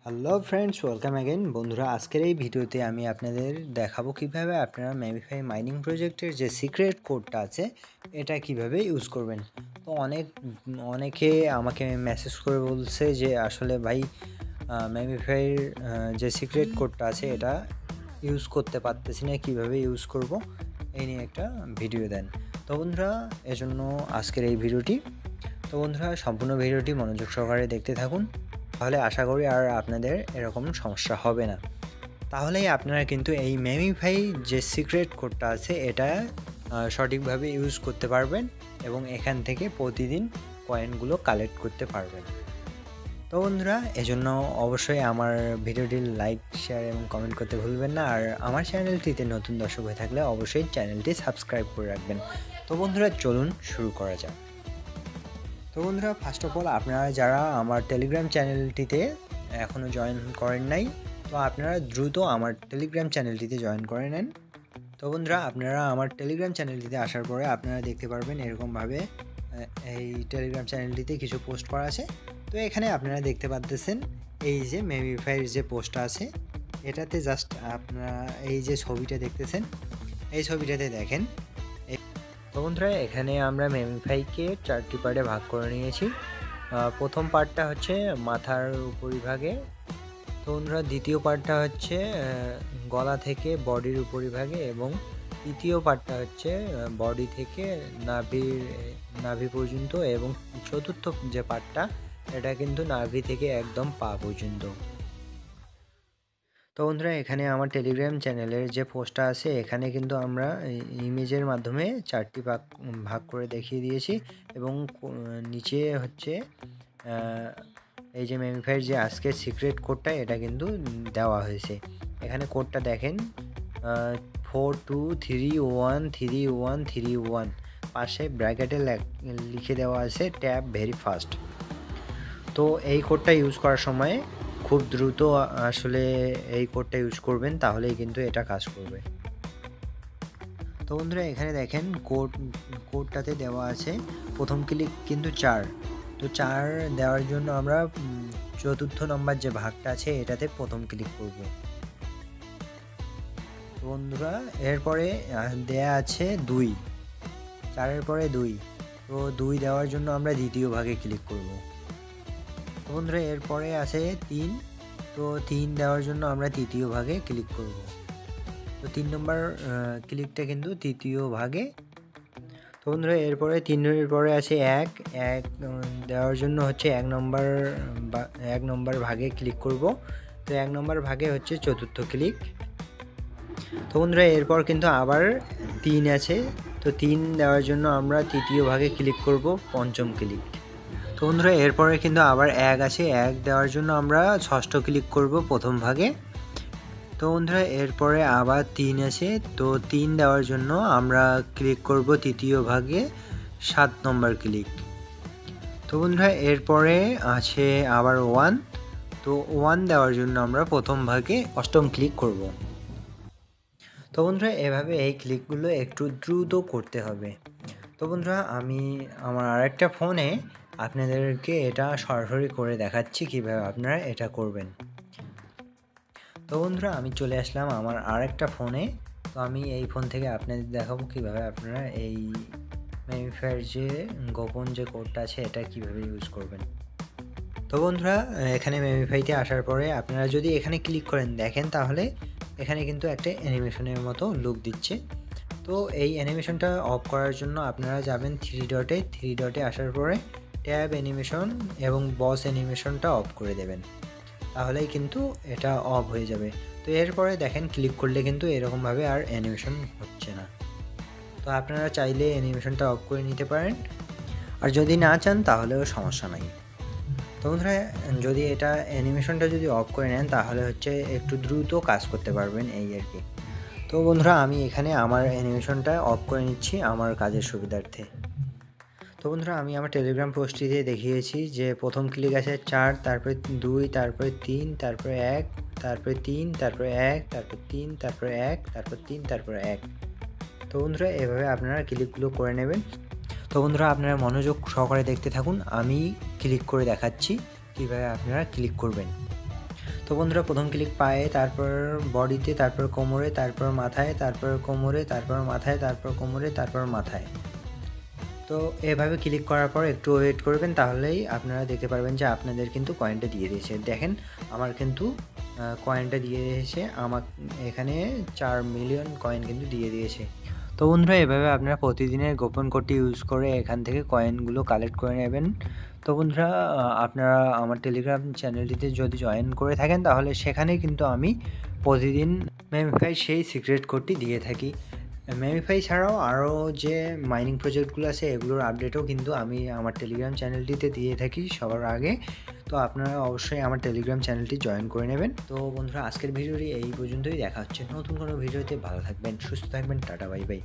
Hello friends, welcome again. বন্ধুরা, আজকের এই ভিডিওতে আমি আপনাদের দেখাবো কিভাবে আপনারা মেমিফাই মাইনিং প্রজেক্টের যে সিক্রেট কোডটা আছে এটা কিভাবে ইউজ করবেন। তো অনেকে আমাকে মেসেজ করে বলছে যে আসলে ভাই মেমিফাইয়ের যে সিক্রেট কোডটা আছে এটা ইউজ করতে পারতেছি না, কীভাবে ইউজ করব এই নিয়ে একটা ভিডিও দেন। তো বন্ধুরা, এজন্য আজকের এই ভিডিওটি। তো বন্ধুরা, সম্পূর্ণ ভিডিওটি মনোযোগ সহকারে দেখতে থাকুন, তাহলে আশা করি আর আপনাদের এরকম সমস্যা হবে না। তাহলেই আপনারা কিন্তু এই মেমিফাই যে সিক্রেট কোডটা আছে এটা সঠিকভাবে ইউজ করতে পারবেন এবং এখান থেকে প্রতিদিন কয়েনগুলো কালেক্ট করতে পারবেন। তো বন্ধুরা, এজন্য অবশ্যই আমার ভিডিওটি লাইক, শেয়ার এবং কমেন্ট করতে ভুলবেন না। আর আমার চ্যানেলটিতে নতুন দর্শক হয়ে থাকলে অবশ্যই চ্যানেলটি সাবস্ক্রাইব করে রাখবেন। তো বন্ধুরা, চলুন শুরু করা যাক। তো বন্ধুরা, ফার্স্ট অফ অল আপনারা যারা আমার টেলিগ্রাম চ্যানেলটিতে এখনও জয়েন করেন নাই, তো আপনারা দ্রুত আমার টেলিগ্রাম চ্যানেলটিতে জয়েন করে নেন। তো বন্ধুরা, আপনারা আমার টেলিগ্রাম চ্যানেলটিতে আসার পরে আপনারা দেখতে পারবেন এরকমভাবে এই টেলিগ্রাম চ্যানেলটিতে কিছু পোস্ট করা আছে। তো এখানে আপনারা দেখতে পাচ্ছেন এই যে মেমিফাইয়ের যে পোস্টটা আছে এটাতে জাস্ট আপনারা এই যে ছবিটা দেখতেছেন, এই ছবিটাতে দেখেন। তো বন্ধুরা, এখানে আমরা মেমিফাইকে 4টি পার্টে ভাগ করে নিয়েছি। প্রথম পার্টটা হচ্ছে মাথার উপরিভাগে। তো বন্ধুরা, দ্বিতীয় পার্টটা হচ্ছে গলা থেকে বডির উপরিভাগে এবং তৃতীয় পার্টটা হচ্ছে বডি থেকে নাভি পর্যন্ত এবং চতুর্থ যে পার্টটা এটা কিন্তু নাভি থেকে একদম পা পর্যন্ত। তো বন্ধুরা, এখানে আমার টেলিগ্রাম চ্যানেলের যে পোস্টটা আছে এখানে কিন্তু আমরা ইমেজের মাধ্যমে 4টি ভাগ করে দেখিয়ে দিয়েছি এবং নিচে হচ্ছে এই যে মেমিফাইয়ের যে আজকের সিক্রেট কোডটা এটা কিন্তু দেওয়া হয়েছে। এখানে কোডটা দেখেন, 42313131, পাশে ব্র্যাকেটে লিখে দেওয়া আছে ট্যাপ ভেরি ফাস্ট। তো এই কোডটা ইউজ করার সময় খুব দ্রুত আসলে এই কোডটা ইউজ করবেন, তাহলেই কিন্তু এটা কাজ করবে। তো বন্ধুরা, এখানে দেখেন কোডটাতে দেওয়া আছে প্রথম ক্লিক কিন্তু 4। তো 4 দেওয়ার জন্য আমরা চতুর্থ নম্বর যে ভাগটা আছে এটাতে প্রথম ক্লিক করব। তো বন্ধুরা, এরপরে দেয়া আছে 2, 4-এর পরে 2। তো 2 দেওয়ার জন্য আমরা দ্বিতীয় ভাগে ক্লিক করব। তো বন্ধুরা, এরপরে আছে 3। তো 3 দেওয়ার জন্য আমরা তৃতীয় ভাগে ক্লিক করব। তো 3 নম্বর ক্লিকটা কিন্তু তৃতীয় ভাগে। তো বন্ধুরা, এরপরে 3-এর পরে আছে 1 দেওয়ার জন্য হচ্ছে 1 নম্বর ভাগে ক্লিক করব। তো 1 নম্বর ভাগে হচ্ছে চতুর্থ ক্লিক। তো বন্ধুরা, এরপর কিন্তু আবার 3 আছে। তো 3 দেওয়ার জন্য আমরা তৃতীয় ভাগে ক্লিক করব, পঞ্চম ক্লিক। তো বন্ধুরা, এরপরে কিন্তু আবার 1 আছে। 1 দেওয়ার জন্য আমরা ষষ্ঠ ক্লিক করব, প্রথম ভাগে। তো বন্ধুরা, এরপরে আবার 3 আছে। তো 3 দেওয়ার জন্য আমরা ক্লিক করব তৃতীয় ভাগে, 7 নম্বর ক্লিক। তো বন্ধুরা, এরপরে আছে আবার 1। তো 1 দেওয়ার জন্য আমরা প্রথম ভাগে অষ্টম ক্লিক করব। তো বন্ধুরা, এভাবে এই ক্লিকগুলো একটু দ্রুত করতে হবে। তো বন্ধুরা, আমি আমার আরেকটা ফোনে আপনাদেরকে এটা সরাসরি করে দেখাচ্ছি কিভাবে আপনারা এটা করবেন। তো বন্ধুরা, আমি চলে আসলাম আমার আরেকটা ফোনে। তো আমি এই ফোন থেকে আপনাদের দেখাবো কিভাবে আপনারা এই মেমিফাইয়ের যে গোপন যে কোডটা আছে এটা কিভাবে ইউজ করবেন। তো বন্ধুরা, এখানে মেমিফাইতে আসার পরে আপনারা যদি এখানে ক্লিক করেন দেখেন, তাহলে এখানে কিন্তু একটা অ্যানিমেশনের মতো লুক দিচ্ছে। তো এই অ্যানিমেশনটা অফ করার জন্য আপনারা যাবেন 3 ডটে আসার পরে ট্যাব অ্যানিমেশন এবং বস অ্যানিমেশনটা অফ করে দেবেন, তাহলেই কিন্তু এটা অফ হয়ে যাবে। তো এরপরে দেখেন ক্লিক করলে কিন্তু এরকমভাবে আর অ্যানিমেশন হচ্ছে না। তো আপনারা চাইলে অ্যানিমেশনটা অফ করে নিতে পারেন, আর যদি না চান তাহলেও সমস্যা নাই। তো বন্ধুরা, যদি এটা অ্যানিমেশনটা যদি অফ করে নেন তাহলে হচ্ছে একটু দ্রুত কাজ করতে পারবেন, এই আর কি। তো বন্ধুরা, আমি এখানে আমার অ্যানিমেশনটা অফ করে নিচ্ছি আমার কাজের সুবিধার্থে। তো বন্ধুরা, আমি আমার টেলিগ্রাম পোস্টটিতে দেখিয়েছি যে প্রথম ক্লিক আছে 4, তারপরে 2, তারপরে 3, তারপরে 1, তারপরে 3, তারপরে 1, তারপর 3, তারপরে 1, তারপর 3, তারপরে 1। তো বন্ধুরা, এভাবে আপনারা ক্লিকগুলো করে নেবেন। তো বন্ধুরা, আপনারা মনোযোগ সহকারে দেখতে থাকুন, আমি ক্লিক করে দেখাচ্ছি কীভাবে আপনারা ক্লিক করবেন। তো বন্ধুরা প্রথম ক্লিক পায়ে, তারপর বডিতে, তারপর কোমরে, তারপর মাথায়, তারপর কোমরে, তারপর মাথায়, তারপর কোমরে, তারপর মাথায়। তো এভাবে ক্লিক করার পর একটু ওয়েট করবেন, তাহলেই আপনারা দেখতে পারবেন যে আপনাদের কিন্তু কয়েনটা দিয়ে দিয়েছে। দেখেন আমার কিন্তু কয়েনটা দিয়ে দিয়েছে, আমার এখানে 4 মিলিয়ন কয়েন কিন্তু দিয়ে দিয়েছে। তো বন্ধুরা এভাবে আপনারা প্রতিদিনের গোপন কোডটি ইউজ করে এখান থেকে কয়েনগুলো কালেক্ট করে নেবেন। তো বন্ধুরা আপনারা আমার টেলিগ্রাম চ্যানেলটিতে যদি জয়েন করে থাকেন তাহলে সেখানে কিন্তু আমি প্রতিদিন মেমিফাই সেই সিক্রেট কোডটি দিয়ে থাকি। মেমিফাই ছাড়াও আরও যে মাইনিং প্রজেক্টগুলো আছে এগুলোর আপডেটও কিন্তু আমি আমার টেলিগ্রাম চ্যানেলটিতে দিয়ে থাকি সবার আগে। তো আপনারা অবশ্যই আমার টেলিগ্রাম চ্যানেলটি জয়েন করে নেবেন। তো বন্ধুরা আজকের ভিডিওটি এই পর্যন্তই, দেখা হচ্ছে নতুন কোনো ভিডিওতে। ভালো থাকবেন, সুস্থ থাকবেন, টাটা বাই বাই।